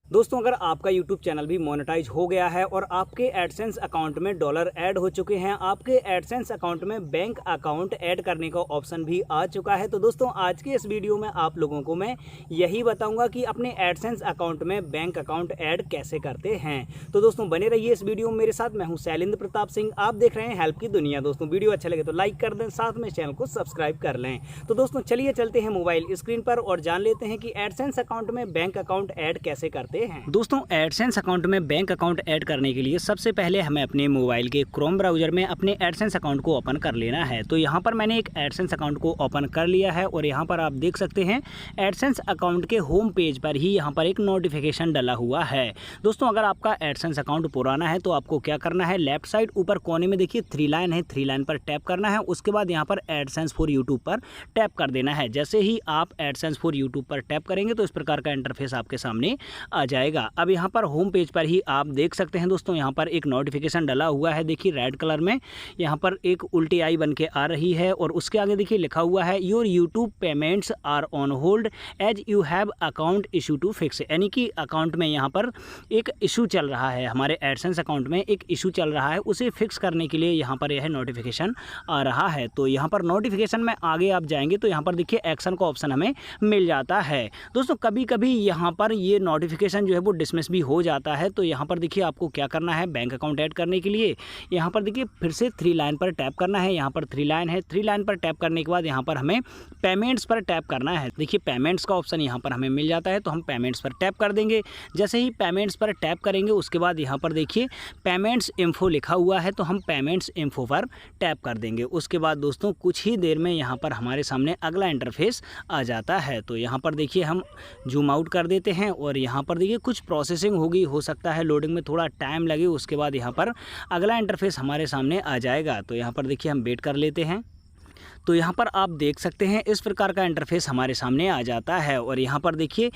दोस्तों अगर आपका YouTube चैनल भी मोनेटाइज हो गया है और आपके एडसेंस अकाउंट में डॉलर ऐड हो चुके हैं, आपके एडसेंस अकाउंट में बैंक अकाउंट ऐड करने का ऑप्शन भी आ चुका है, तो दोस्तों आज की इस वीडियो में आप लोगों को मैं यही बताऊंगा कि अपने एडसेंस अकाउंट में बैंक अकाउंट ऐड कैसे करते हैं। तो दोस्तों बने रहिए इस वीडियो में मेरे साथ। मैं हूँ शैलेंद्र प्रताप सिंह, आप देख रहे हैं हेल्प की दुनिया। दोस्तों वीडियो अच्छा लगे तो लाइक कर दें, साथ में चैनल को सब्सक्राइब कर लें। तो दोस्तों चलिए चलते हैं मोबाइल स्क्रीन पर और जान लेते हैं कि एडसेंस अकाउंट में बैंक अकाउंट ऐड कैसे करते हैं। दोस्तों एडसेंस अकाउंट में बैंक अकाउंट ऐड करने के लिए सबसे पहले हमें अपने मोबाइल के क्रोम ब्राउजर में अपने एडसेंस अकाउंट को ओपन कर लेना है। तो यहाँ पर मैंने एक एडसेंस अकाउंट को ओपन कर लिया है और यहाँ पर आप देख सकते हैं एडसेंस अकाउंट के होम पेज पर ही यहाँ पर एक नोटिफिकेशन डला हुआ है। दोस्तों अगर आपका एडसेंस अकाउंट पुराना है तो आपको क्या करना है, लेफ्ट साइड ऊपर कोने में देखिए 3 लाइन है, 3 लाइन पर टैप करना है। उसके बाद यहाँ पर एडसेंस फॉर यूट्यूब पर टैप कर देना है। जैसे ही आप एडसेंस फॉर यूट्यूब पर टैप करेंगे तो इस प्रकार का इंटरफेस आपके सामने आ जाएगा। अब यहाँ पर होम पेज पर ही आप देख सकते हैं दोस्तों यहाँ पर एक नोटिफिकेशन डला हुआ है, देखिए रेड कलर में यहाँ पर एक उल्टी आई बन के आ रही है और उसके आगे देखिए लिखा हुआ है your YouTube payments are on hold as you have account issue to fix, यानी कि अकाउंट में यहाँ पर एक इशू चल रहा है, हमारे एडसेंस अकाउंट में एक इशू चल रहा है, उसे फिक्स करने के लिए यहाँ पर यह नोटिफिकेशन आ रहा है। तो यहाँ पर नोटिफिकेशन में आगे आप जाएंगे तो यहाँ पर देखिए एक्शन का ऑप्शन हमें मिल जाता है। दोस्तों कभी कभी यहाँ पर ये नोटिफिकेशन जो है वो डिसमिस भी हो जाता है। तो यहाँ पर देखिए आपको क्या करना है, बैंक अकाउंट ऐड करने के लिए यहाँ पर देखिए फिर से 3 लाइन पर टैप करना है। यहाँ पर 3 लाइन है, 3 लाइन पर टैप करने के बाद यहाँ पर हमें पेमेंट्स पर टैप करना है। देखिए पेमेंट्स का ऑप्शन यहाँ पर हमें मिल जाता है, तो हम पेमेंट्स पर टैप कर देंगे। जैसे ही पेमेंट्स पर टैप करेंगे उसके बाद यहाँ पर देखिए पेमेंट्स इन्फो लिखा हुआ है, तो हम पेमेंट्स इन्फो पर टैप कर देंगे। उसके बाद दोस्तों कुछ ही देर में यहाँ पर हमारे सामने अगला इंटरफेस आ जाता है। तो यहाँ पर देखिए हम जूम आउट कर देते हैं और यहाँ पर देखिए कुछ प्रोसेसिंग होगी, हो सकता है लोडिंग में थोड़ा टाइम लगे। उसके बाद यहाँ पर अगला इंटरफेस हमारे सामने आ जाएगा। तो यहाँ पर देखिए हम वेट कर लेते हैं। तो यहाँ पर आप देख सकते हैं इस प्रकार का इंटरफेस हमारे सामने आ जाता है और यहाँ पर देखिए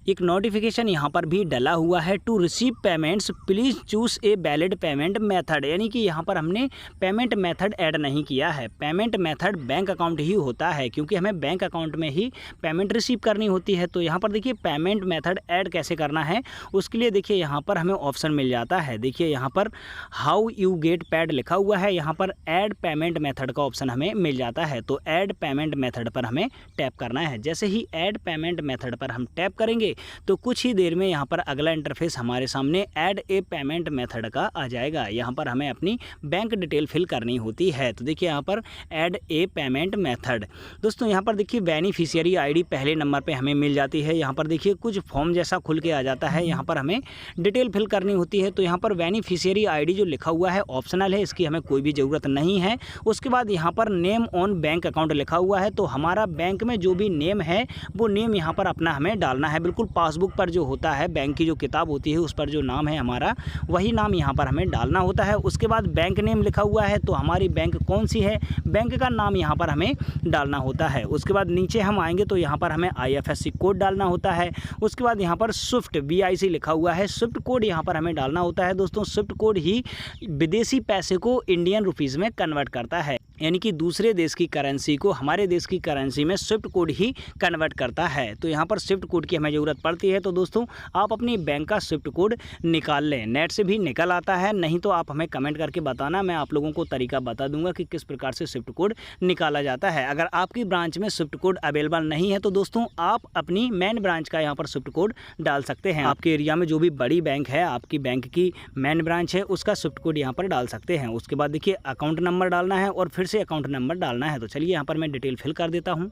एक नोटिफिकेशन यहाँ पर भी डला हुआ है, to receive payments please choose a valid payment method, यानी कि यहाँ पर हमने पेमेंट मेथड ऐड नहीं किया है। पेमेंट मेथड बैंक अकाउंट ही होता है क्योंकि हमें बैंक अकाउंट में ही पेमेंट रिसीव करनी होती है। तो यहाँ पर देखिए पेमेंट मेथड ऐड कैसे करना है उसके लिए देखिए यहाँ पर हमें ऑप्शन मिल जाता है। देखिए यहाँ पर हाउ यू गेट पेड लिखा हुआ है, यहाँ पर ऐड पेमेंट मेथड का ऑप्शन हमें मिल जाता है। तो ऐड पेमेंट मेथड पर हमें टैप करना है। जैसे ही ऐड पेमेंट मेथड पर हम टैप करेंगे तो कुछ ही देर में यहाँ पर अगला इंटरफेस हमारे सामने ऐड ए पेमेंट मेथड का आ जाएगा। यहाँ पर हमें अपनी बैंक डिटेल फिल करनी होती है। तो देखिए यहाँ पर ऐड ए पेमेंट मेथड। दोस्तों यहाँ पर देखिए बेनिफिशियरी आईडी पहले नंबर पे हमें मिल जाती है। यहाँ पर देखिए कुछ फॉर्म जैसा खुल के आ जाता है, यहाँ पर हमें डिटेल फिल करनी होती है। तो यहाँ पर बेनिफिशियरी आईडी जो लिखा हुआ है ऑप्शनल है, इसकी हमें कोई भी ज़रूरत नहीं है। उसके बाद यहाँ पर नेम ऑन बैंक अकाउंट लिखा हुआ है, तो हमारा बैंक में जो भी नेम है वो नेम यहाँ पर अपना हमें डालना है। बिल्कुल पासबुक पर जो होता है, बैंक की जो किताब होती है उस पर जो नाम है हमारा, वही नाम यहाँ पर हमें डालना होता है। उसके बाद बैंक नेम लिखा हुआ है, तो हमारी बैंक कौन सी है, बैंक का नाम यहाँ पर हमें डालना होता है। उसके बाद नीचे हम आएंगे तो यहाँ पर हमें IFSC कोड डालना होता है। उसके बाद यहाँ पर स्विफ्ट BIC लिखा हुआ है, स्विफ्ट कोड यहाँ पर हमें डालना होता है। दोस्तों स्विफ्ट कोड ही विदेशी पैसे को इंडियन रुपीज़ में कन्वर्ट करता है, यानी कि दूसरे देश की करेंसी को हमारे देश की करेंसी में स्विफ्ट कोड ही कन्वर्ट करता है। तो यहाँ पर स्विफ्ट कोड की हमें ज़रूरत पड़ती है। तो दोस्तों आप अपनी बैंक का स्विफ्ट कोड निकाल लें, नेट से भी निकल आता है, नहीं तो आप हमें कमेंट करके बताना, मैं आप लोगों को तरीका बता दूंगा कि किस प्रकार से स्विफ्ट कोड निकाला जाता है। अगर आपकी ब्रांच में स्विफ्ट कोड अवेलेबल नहीं है तो दोस्तों आप अपनी मेन ब्रांच का यहाँ पर स्विफ्ट कोड डाल सकते हैं। आपके एरिया में जो भी बड़ी बैंक है, आपकी बैंक की मेन ब्रांच है, उसका स्विफ्ट कोड यहाँ पर डाल सकते हैं। उसके बाद देखिए अकाउंट नंबर डालना है और फिर से अकाउंट नंबर डालना है। तो चलिए यहाँ पर मैं डिटेल फिल कर देता हूँ।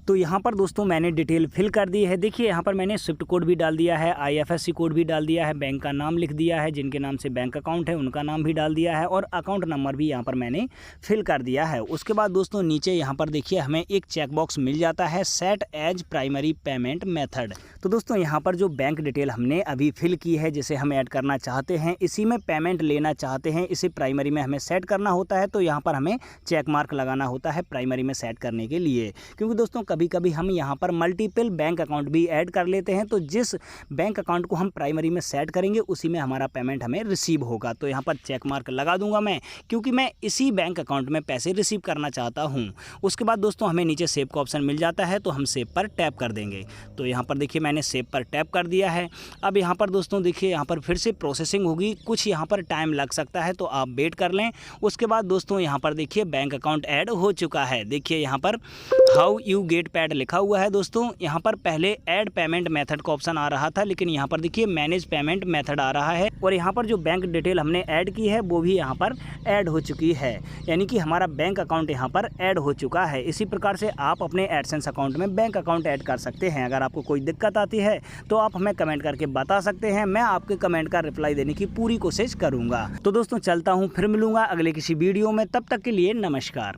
तो यहाँ पर दोस्तों मैंने डिटेल फिल कर दी है। देखिए यहाँ पर मैंने स्विफ्ट कोड भी डाल दिया है, IFSC कोड भी डाल दिया है, बैंक का नाम लिख दिया है, जिनके नाम से बैंक अकाउंट है उनका नाम भी डाल दिया है और अकाउंट नंबर भी यहाँ पर मैंने फिल कर दिया है। उसके बाद दोस्तों नीचे यहाँ पर देखिए हमें एक चेक बॉक्स मिल जाता है, set as primary payment method. तो दोस्तों यहाँ पर जो बैंक डिटेल हमने अभी फिल की है, जिसे हम ऐड करना चाहते हैं, इसी में पेमेंट लेना चाहते हैं, इसे प्राइमरी में हमें सेट करना होता है। तो यहाँ पर हमें चेक मार्क लगाना होता है प्राइमरी में सेट करने के लिए, क्योंकि दोस्तों कभी कभी हम यहाँ पर मल्टीपल बैंक अकाउंट भी ऐड कर लेते हैं। तो जिस बैंक अकाउंट को हम प्राइमरी में सेट करेंगे उसी में हमारा पेमेंट हमें रिसीव होगा। तो यहाँ पर चेक मार्क लगा दूंगा मैं, क्योंकि मैं इसी बैंक अकाउंट में पैसे रिसीव करना चाहता हूँ। उसके बाद दोस्तों हमें नीचे सेव का ऑप्शन मिल जाता है, तो हम सेव पर टैप कर देंगे। तो यहाँ पर देखिए मैंने सेव पर टैप कर दिया है। अब यहाँ पर दोस्तों देखिए यहाँ पर फिर से प्रोसेसिंग होगी, कुछ यहाँ पर टाइम लग सकता है तो आप वेट कर लें। उसके बाद दोस्तों यहाँ पर देखिए बैंक अकाउंट ऐड हो चुका है। देखिए यहाँ पर हाउ यू गेट पेड लिखा हुआ है दोस्तों। यहाँ पर पहले ऐड पेमेंट मेथड का ऑप्शन आ रहा था, लेकिन यहाँ पर देखिए मैनेज पेमेंट मेथड आ रहा है और यहाँ पर जो बैंक डिटेल हमने ऐड की है वो भी यहाँ पर ऐड हो चुकी है, यानी कि हमारा बैंक अकाउंट यहाँ पर ऐड हो चुका है। इसी प्रकार से आप अपने एडसेंस अकाउंट में बैंक अकाउंट ऐड कर सकते हैं। अगर आपको कोई दिक्कत आती है तो आप हमें कमेंट करके बता सकते हैं, मैं आपके कमेंट का रिप्लाई देने की पूरी कोशिश करूँगा। तो दोस्तों चलता हूँ, फिर मिलूँगा अगले किसी वीडियो में, तब तक के लिए नमस्कार।